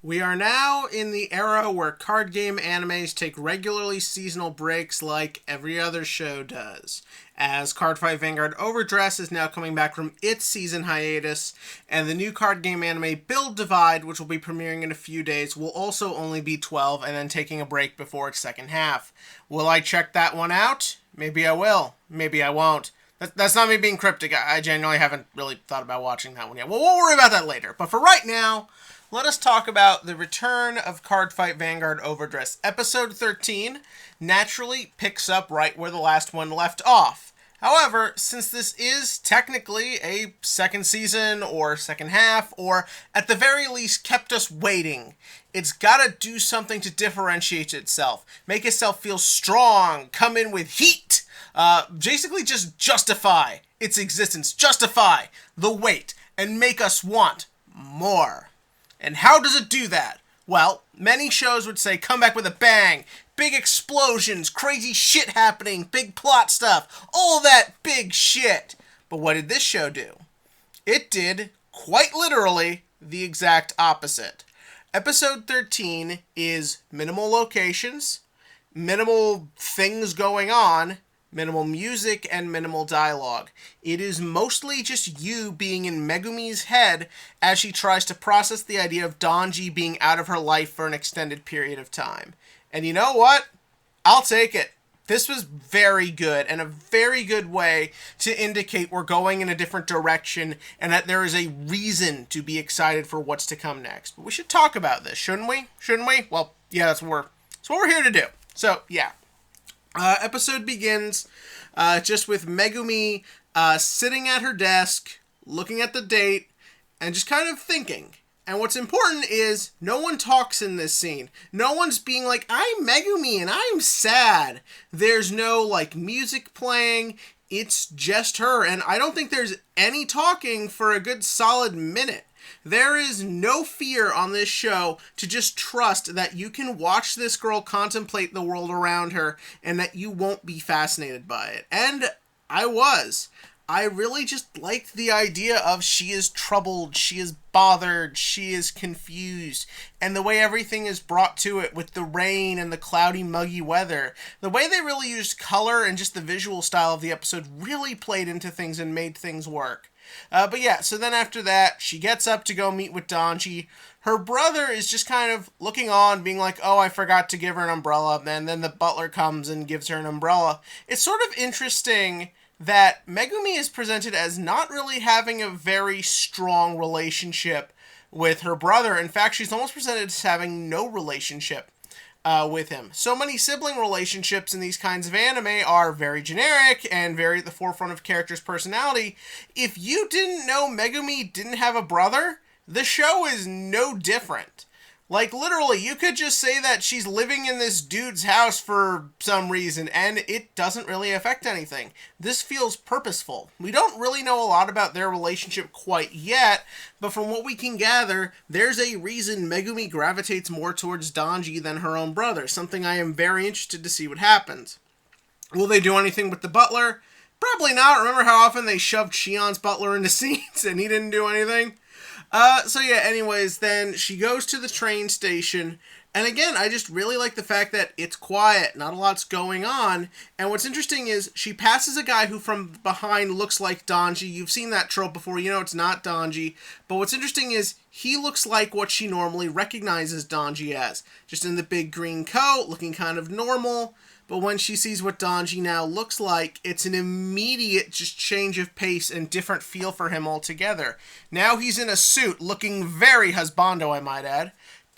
We are now in the era where card game animes take regularly seasonal breaks like every other show does. As Cardfight Vanguard Overdress is now coming back from its season hiatus, and the new card game anime Build Divide, which will be premiering in a few days, will also only be 12 and then taking a break before its second half. Will I check that one out? Maybe I will. Maybe I won't. That's not me being cryptic. I genuinely haven't really thought about watching that one yet. Well, we'll worry about that later. But for right now, let us talk about the return of Cardfight Vanguard Overdress. Episode 13 naturally picks up right where the last one left off. However, since this is technically a second season or second half, or at the very least kept us waiting, it's gotta do something to differentiate itself, make itself feel strong, come in with heat, basically just justify its existence, justify the wait, and make us want more. And how does it do that? Well, many shows would say come back with a bang, big explosions, crazy shit happening, big plot stuff, all that big shit. But what did this show do? It did, quite literally, the exact opposite. Episode 13 is minimal locations, minimal things going on, minimal music, and minimal dialogue. It is mostly just you being in Megumi's head as she tries to process the idea of Donji being out of her life for an extended period of time. And you know what? I'll take it. This was very good, and a very good way to indicate we're going in a different direction and that there is a reason to be excited for what's to come next. But we should talk about this, shouldn't we? Shouldn't we? Well, yeah, that's what we're here to do. So, yeah. Episode begins just with Megumi sitting at her desk, looking at the date, and just kind of thinking. And what's important is no one talks in this scene. No one's being like, I'm Megumi and I'm sad. There's no, music playing. It's just her. And I don't think there's any talking for a good solid minute. There is no fear on this show to just trust that you can watch this girl contemplate the world around her and that you won't be fascinated by it. And I was. I really just liked the idea of she is troubled, she is bothered, she is confused, and the way everything is brought to it with the rain and the cloudy, muggy weather. The way they really used color and just the visual style of the episode really played into things and made things work. But yeah, so then after that, she gets up to go meet with Donji. Her brother is just kind of looking on, being like, oh, I forgot to give her an umbrella, and then the butler comes and gives her an umbrella. It's sort of interesting that Megumi is presented as not really having a very strong relationship with her brother. In fact, she's almost presented as having no relationship with him. So many sibling relationships in these kinds of anime are very generic and very at the forefront of characters' personality. If you didn't know Megumi didn't have a brother, the show is no different. Literally, you could just say that she's living in this dude's house for some reason, and it doesn't really affect anything. This feels purposeful. We don't really know a lot about their relationship quite yet, but from what we can gather, there's a reason Megumi gravitates more towards Donji than her own brother, something I am very interested to see what happens. Will they do anything with the butler? Probably not. Remember how often they shoved Shion's butler into scenes and he didn't do anything? Anyways, then she goes to the train station, and again, I just really like the fact that it's quiet, not a lot's going on, and what's interesting is she passes a guy who from behind looks like Donji. You've seen that trope before, you know it's not Donji, but what's interesting is he looks like what she normally recognizes Donji as, just in the big green coat, looking kind of normal. But when she sees what Donji now looks like, it's an immediate just change of pace and different feel for him altogether. Now he's in a suit, looking very husbando, I might add.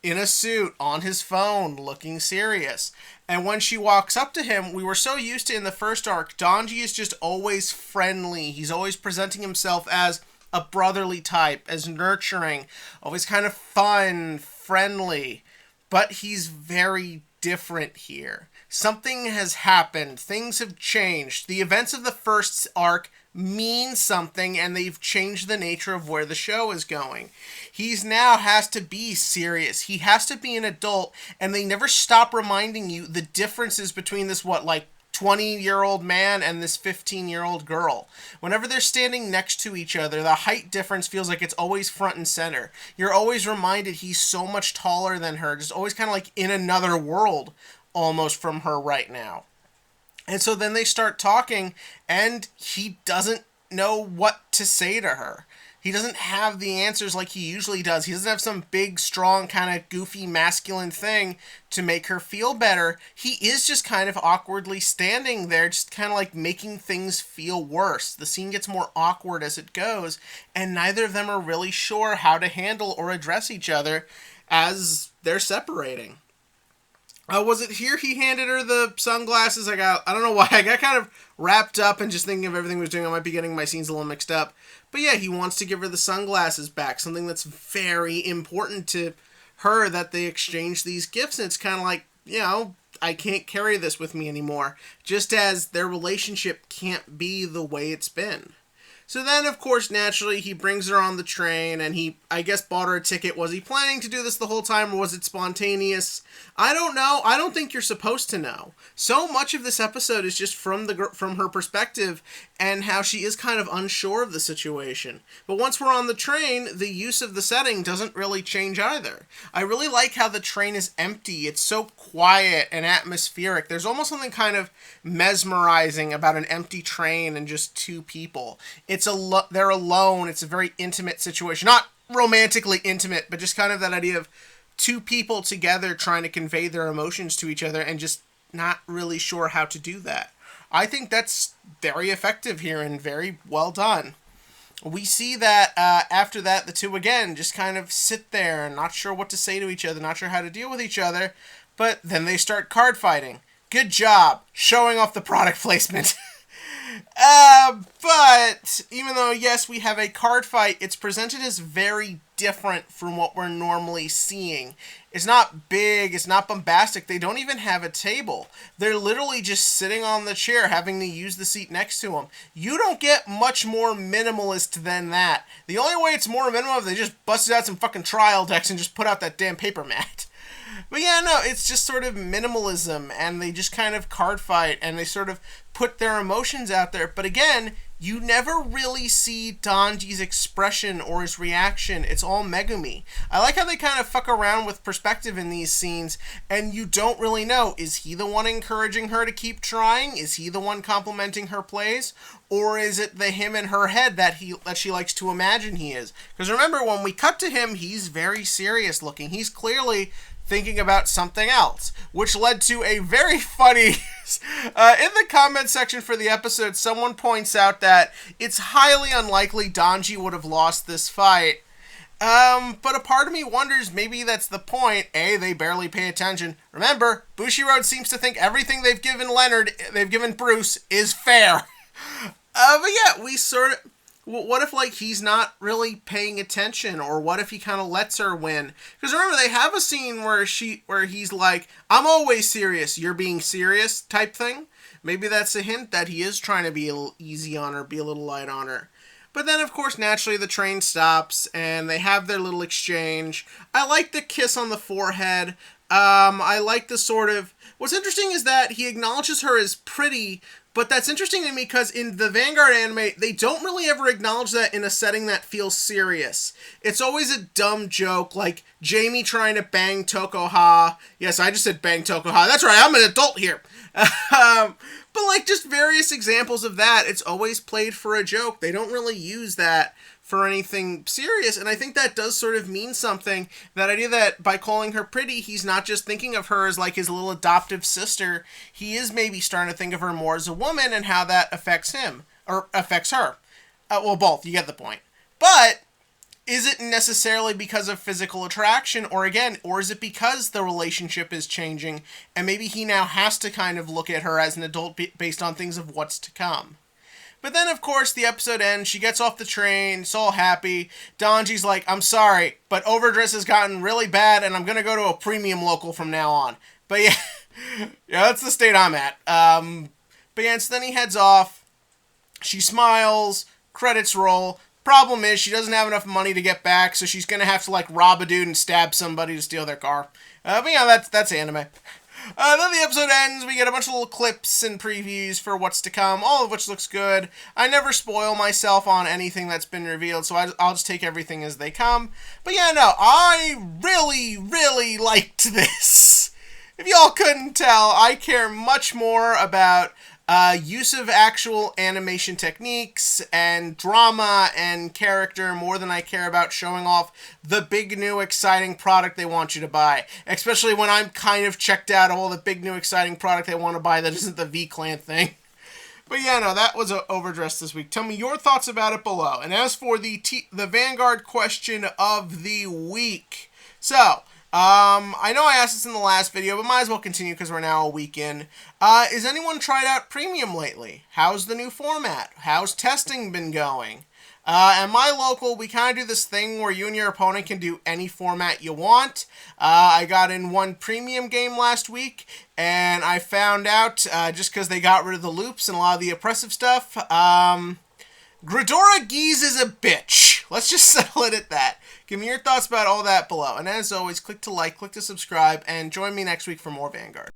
In a suit, on his phone, looking serious. And when she walks up to him, we were so used to in the first arc, Donji is just always friendly. He's always presenting himself as a brotherly type, as nurturing, always kind of fun, friendly. But he's very different here. Something has happened. Things have changed. The events of the first arc mean something, and they've changed the nature of where the show is going. He's now has to be serious. He has to be an adult, and they never stop reminding you the differences between this, 20-year-old man and this 15-year-old girl. Whenever they're standing next to each other, the height difference feels like it's always front and center. You're always reminded he's so much taller than her, just always kind of like in another world almost from her right now. And so then they start talking, and he doesn't know what to say to her. He doesn't have the answers like he usually does. He doesn't have some big, strong, kind of goofy, masculine thing to make her feel better. He is just kind of awkwardly standing there, just kind of like making things feel worse. The scene gets more awkward as it goes, and neither of them are really sure how to handle or address each other as they're separating. Was it here he handed her the sunglasses? I don't know why. I got kind of wrapped up and just thinking of everything he was doing. I might be getting my scenes a little mixed up. But yeah, he wants to give her the sunglasses back. Something that's very important to her, that they exchange these gifts. And it's kind of like, I can't carry this with me anymore. Just as their relationship can't be the way it's been. So then, of course, naturally, he brings her on the train, and he, I guess, bought her a ticket. Was he planning to do this the whole time, or was it spontaneous? I don't know. I don't think you're supposed to know. So much of this episode is just from her perspective, and how she is kind of unsure of the situation. But once we're on the train, the use of the setting doesn't really change either. I really like how the train is empty. It's so quiet and atmospheric. There's almost something kind of mesmerizing about an empty train and just two people. They're alone. It's a very intimate situation. Not romantically intimate, but just kind of that idea of two people together trying to convey their emotions to each other and just not really sure how to do that. I think that's very effective here and very well done. We see that after that, the two again just kind of sit there and not sure what to say to each other, not sure how to deal with each other, but then they start card fighting. Good job showing off the product placement. But even though, yes, we have a card fight, it's presented as very different from what we're normally seeing. It's not big, it's not bombastic, they don't even have a table. They're literally just sitting on the chair, having to use the seat next to them. You don't get much more minimalist than that. The only way it's more minimal is they just busted out some fucking trial decks and just put out that damn paper mat. But yeah, no, it's just sort of minimalism, and they just kind of card fight, and they sort of put their emotions out there. But again, you never really see Donji's expression or his reaction. It's all Megumi. I like how they kind of fuck around with perspective in these scenes, and you don't really know, is he the one encouraging her to keep trying? Is he the one complimenting her plays? Or is it the him in her head that she likes to imagine he is? Because remember, when we cut to him, he's very serious looking. He's clearly thinking about something else, which led to a very funny in the comment section for the episode, someone points out that it's highly unlikely Donji would have lost this fight. But a part of me wonders, maybe that's the point. A, they barely pay attention. Remember, Bushiroad seems to think everything they've given Bruce is fair. But yeah, we sort of, what if, like, he's not really paying attention, or what if he kind of lets her win? Because remember, they have a scene where he's like, I'm always serious, you're being serious, type thing. Maybe that's a hint that he is trying to be a little easy on her, be a little light on her. But then, of course, naturally, the train stops, and they have their little exchange. I like the kiss on the forehead. I like the sort of... What's interesting is that he acknowledges her as pretty, but that's interesting to me because in the Vanguard anime, they don't really ever acknowledge that in a setting that feels serious. It's always a dumb joke, like Jamie trying to bang Tokoha. Yes, I just said bang Tokoha. That's right, I'm an adult here. But like just various examples of that, it's always played for a joke. They don't really use that for anything serious, and I think that does sort of mean something. That idea that by calling her pretty, he's not just thinking of her as like his little adoptive sister. He is maybe starting to think of her more as a woman and how that affects him, or affects her. Well, both, you get the point. But is it necessarily because of physical attraction, or is it because the relationship is changing, and maybe he now has to kind of look at her as an adult based on things of what's to come? But then, of course, the episode ends. She gets off the train. It's all happy. Donji's like, I'm sorry, but Overdress has gotten really bad, and I'm going to go to a premium local from now on. But yeah, yeah, that's the state I'm at. But yeah, so then he heads off. She smiles. Credits roll. Problem is, she doesn't have enough money to get back, so she's going to have to, like, rob a dude and stab somebody to steal their car. But yeah, that's anime. Then the episode ends. We get a bunch of little clips and previews for what's to come, all of which looks good. I never spoil myself on anything that's been revealed, so I'll just take everything as they come. But yeah, no, I really, really liked this. If y'all couldn't tell, I care much more about use of actual animation techniques and drama and character more than I care about showing off the big new exciting product they want you to buy. Especially when I'm kind of checked out of all the big new exciting product they want to buy that isn't the V-Clan thing. But yeah, no, that was Overdress this week. Tell me your thoughts about it below. And as for the Vanguard question of the week. So, I know I asked this in the last video, but might as well continue because we're now a week in. Has anyone tried out Premium lately? How's the new format? How's testing been going? At my local, we kind of do this thing where you and your opponent can do any format you want. I got in one Premium game last week, and I found out, just because they got rid of the loops and a lot of the oppressive stuff, Gridora Geese is a bitch. Let's just settle it at that. Give me your thoughts about all that below. And as always, click to like, click to subscribe, and join me next week for more Vanguard.